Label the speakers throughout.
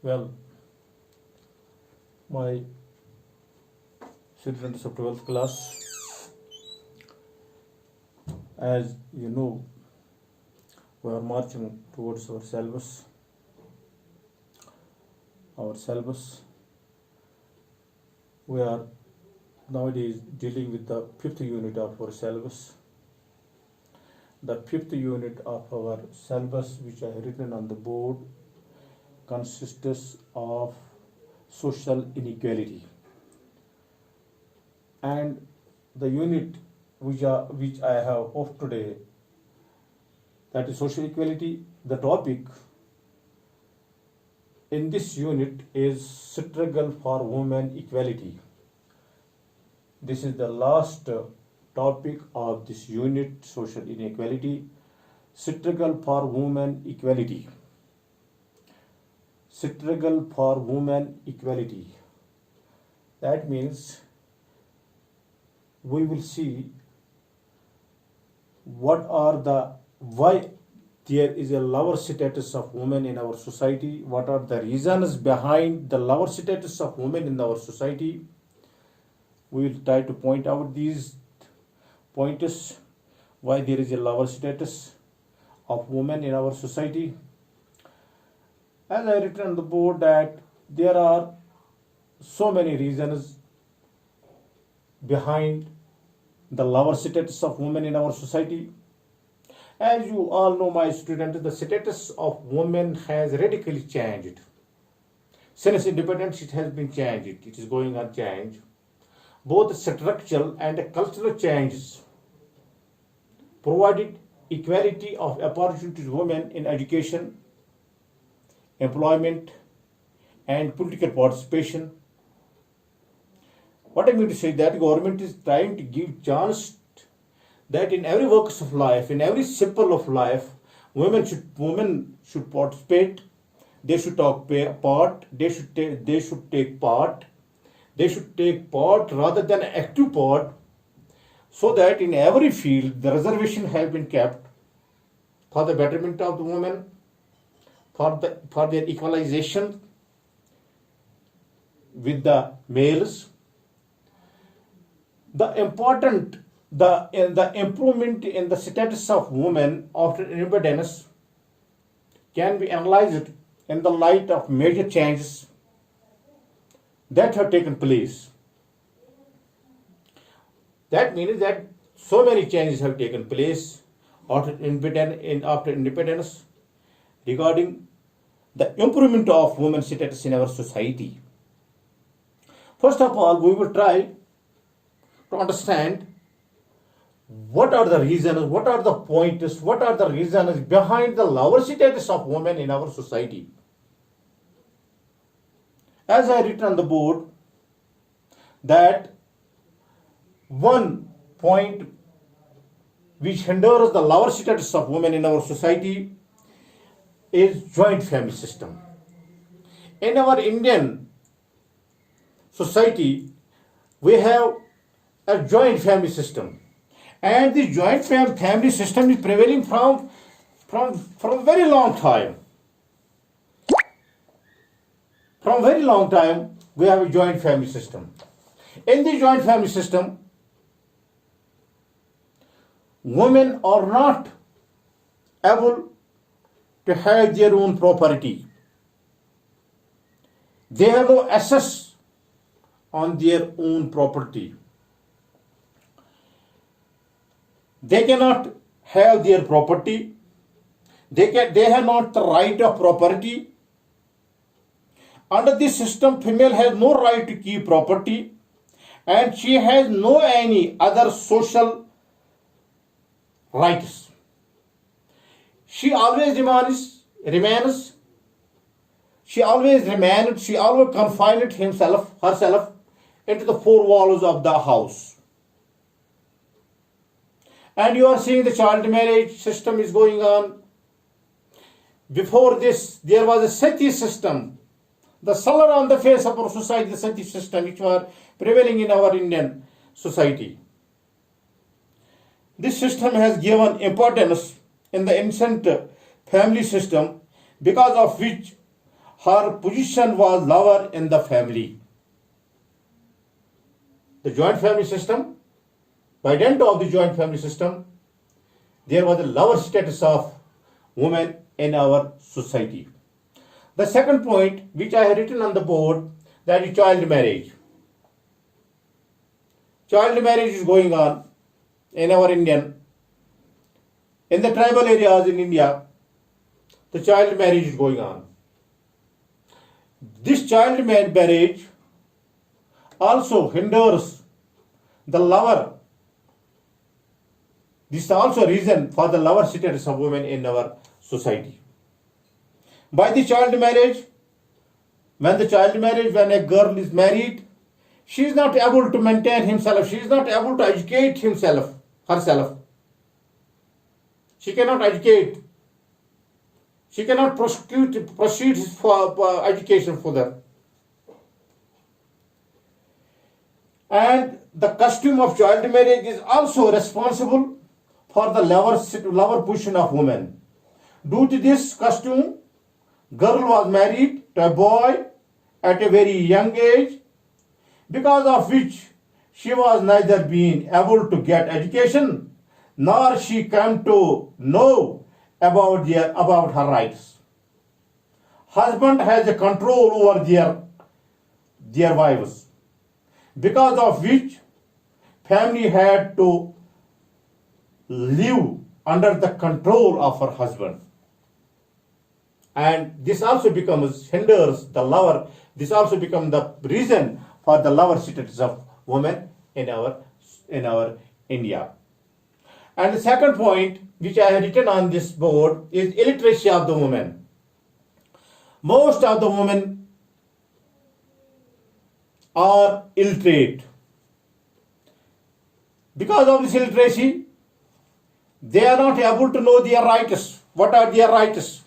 Speaker 1: Well, my students of 12th class, as you know, we are marching towards our syllabus. We are nowadays dealing with the fifth unit of our syllabus. The fifth unit of our syllabus, which I have written on the board, consists of social inequality. And the unit which I have of today, that is social equality. The topic in this unit is struggle for women equality. This is the last topic of this unit, social inequality, struggle for women equality. Struggle for women equality. That means we will see why there is a lower status of women in our society, what are the reasons behind the lower status of women in our society. We will try to point out these pointers, why there is a lower status of women in our society. As I written on the board that there are so many reasons behind the lower status of women in our society. As you all know, my students, the status of women has radically changed. Since independence, it has been changed. It is going on change. Both structural and cultural changes provided equality of opportunities to women in education, employment, and political participation. What I mean to say that government is trying to give chance that in every walks of life, in every circle of life, women should participate. They should take part. They should take part. They should take part rather than active part, so that in every field the reservation has been kept for the betterment of the women, for their equalization with the males. The improvement in the status of women after independence can be analyzed in the light of major changes that have taken place. That means that so many changes have taken place after independence regarding the improvement of women's status in our society. First of all, we will try to understand what are the reasons, what are the pointers, what are the reasons behind the lower status of women in our society. As I written on the board, that one point which hinders the lower status of women in our society is joint family system. In our Indian society, we have a joint family system, and the joint family system is prevailing from very long time. From very long time, we have a joint family system. In the joint family system, women are not able to have their own property. They have no access on their own property. They cannot have their property. They have not the right of property. Under this system, female has no right to keep property, and she has no any other social rights. She always remains. She always confined herself into the four walls of the house. And you are seeing the child marriage system is going on. Before this, there was a sati system. The color on the face of our society, the sati system, which were prevailing in our Indian society. This system has given importance in the ancient family system, because of which her position was lower in the family. The joint family system, by dint of the joint family system, there was a lower status of women in our society. The second point, which I have written on the board, that is child marriage. Child marriage is going on in our in the tribal areas in India, the child marriage is going on. This child marriage also hinders the lower. This is also a reason for the lower status of women in our society. By the child marriage, when a girl is married, she is not able to maintain himself, she is not able to educate herself. She cannot educate. She cannot proceed for education further. And the custom of child marriage is also responsible for the lower position of women. Due to this custom, girl was married to a boy at a very young age, because of which she was neither being able to get education nor she came to know about her rights. Husband has a control over their wives, because of which family had to live under the control of her husband. And this also becomes the reason for the lower status of women in our India. And the second point, which I have written on this board, is illiteracy of the women. Most of the women are illiterate. Because of this illiteracy, they are not able to know their rights. What are their rights?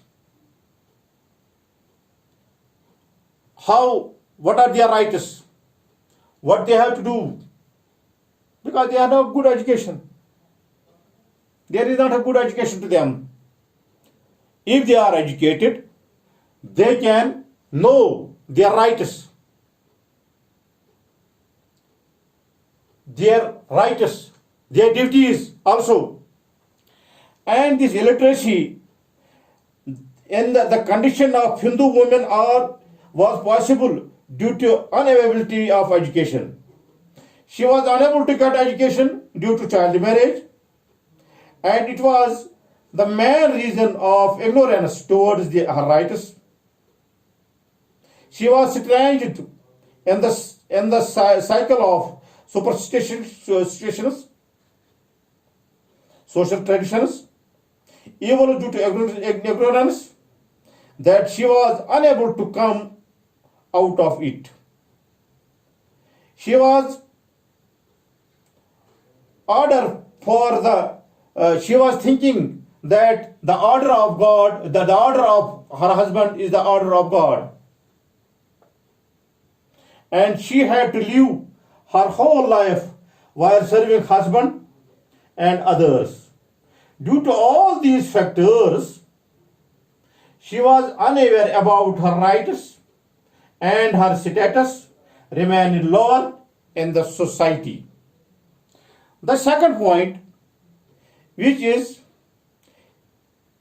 Speaker 1: What are their rights? What they have to do? Because they have no good education. There is not a good education to them. If they are educated, they can know their rights. Their duties also. And this illiteracy in the condition of Hindu women was possible due to unavailability of education. She was unable to get education due to child marriage, and it was the main reason of ignorance towards her rights. She was estranged in the cycle of superstitions, social traditions, even due to ignorance, that she was unable to come out of it. She was she was thinking that the order of God, the order of her husband is the order of God. And she had to live her whole life while serving husband and others. Due to all these factors, she was unaware about her rights, and her status remained lower in the society. The second point, which is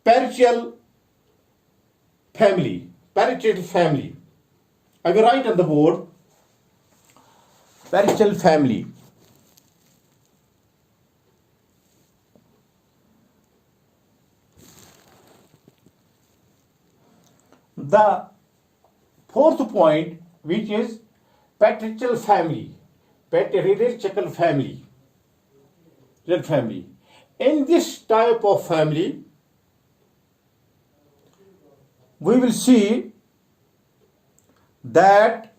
Speaker 1: patriarchal family. I will write on the board, patriarchal family. The fourth point, which is patriarchal family. In this type of family, we will see that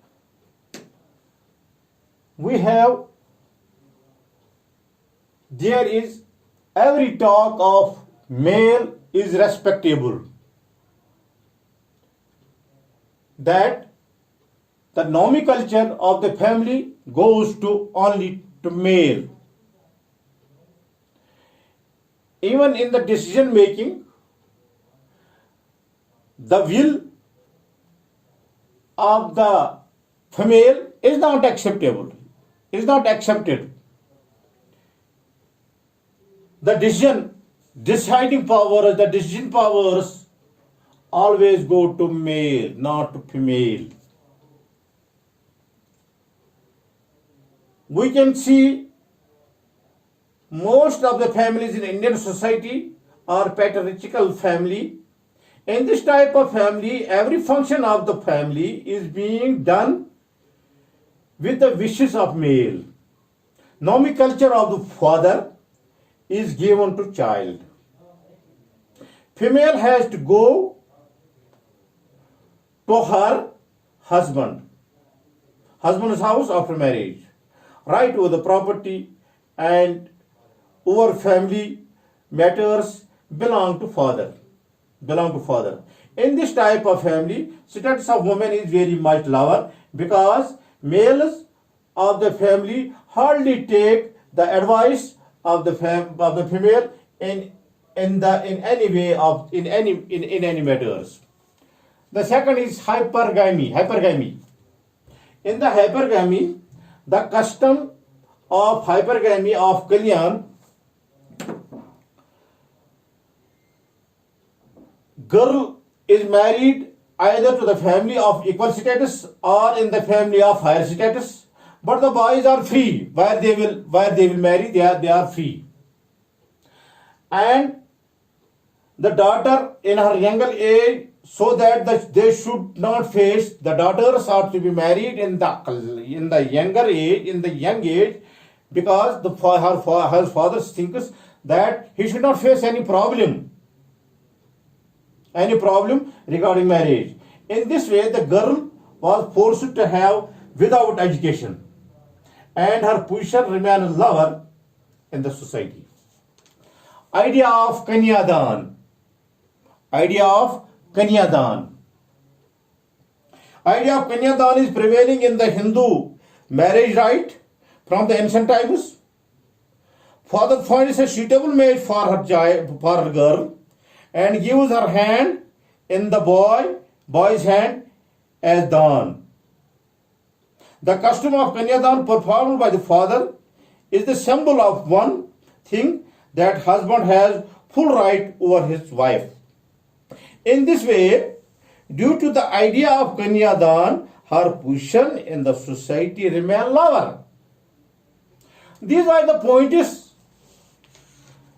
Speaker 1: there is every talk of male is respectable. That the nomenclature of the family goes only to male. Even in the decision making, the will of the female is not acceptable, is not accepted. The deciding powers, the decision powers always go to male, not to female. We can see most of the families in Indian society are patriarchal family. In this type of family, every function of the family is being done with the wishes of male. Nomenclature of the father is given to child. Female has to go to her husband's house after marriage. Right over the property and over family matters belong to father. In this type of family, status of woman is very much lower because males of the family hardly take the advice of the female in any matters. The second is hypergamy. In the hypergamy, the custom of hypergamy of Kalyan, girl is married either to the family of equal status or in the family of higher status, but the boys are free. Where they will marry, they are free. And the daughter in her younger age, so that they should not face, the daughters are to be married in the young age, because her father thinks that he should not face any problem regarding marriage. In this way, the girl was forced to have without education, and her position remained lower in the society. Idea of Kanyadan is prevailing in the Hindu marriage rite from the ancient times. Father finds a suitable mate for her girl and gives her hand in the boy's hand as dan. The custom of Kanyadan performed by the father is the symbol of one thing, that husband has full right over his wife. In this way, due to the idea of Kanyadan, her position in the society remained lower. These are the points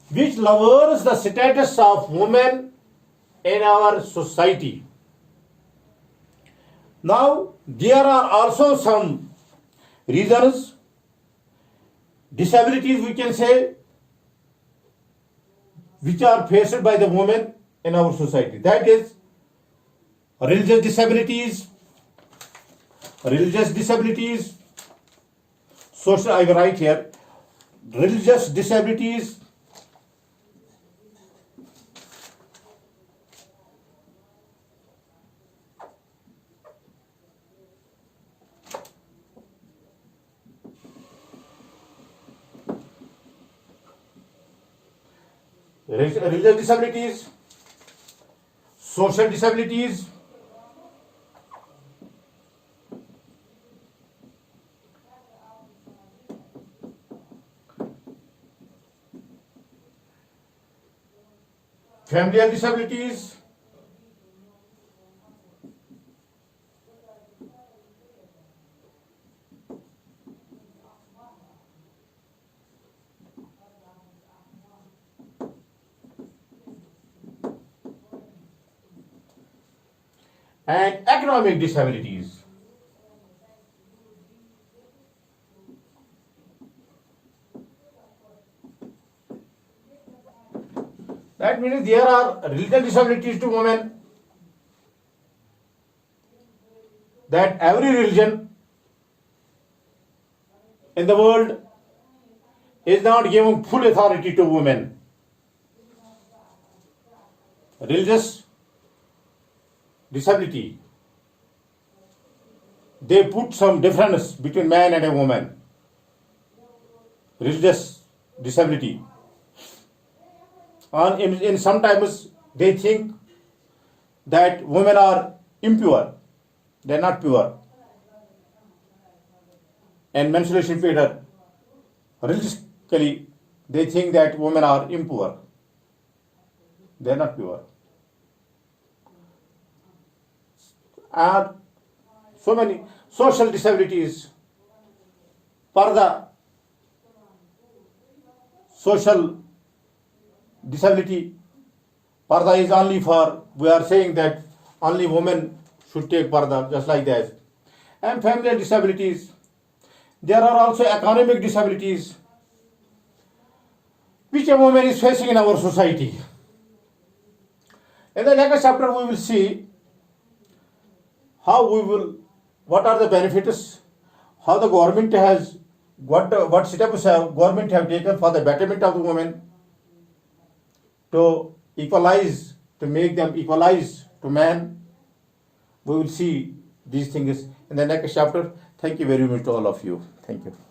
Speaker 1: which lowers the status of women in our society. Now, there are also some reasons, disabilities we can say, which are faced by the women in our society. That is religious disabilities, social, I will write here, religious disabilities, social disabilities, familial disabilities, and economic disabilities. That means there are religious disabilities to women, that every religion in the world is not giving full authority to women. Religious disability, they put some difference between man and a woman. Religious disability. And in sometimes they think that women are impure. They are not pure. And menstruation feeder, realistically, they think that women are impure. They are not pure. And so many social disabilities, for the social disability, parda is only for, we are saying that only women should take parda, just like that. And family disabilities, there are also economic disabilities which a woman is facing in our society. In the next chapter, we will see what are the benefits, how the government has, what steps government have taken for the betterment of the women, to equalize, to make them equalize to man. We will see these things in the next chapter. Thank you very much to all of you. Thank you.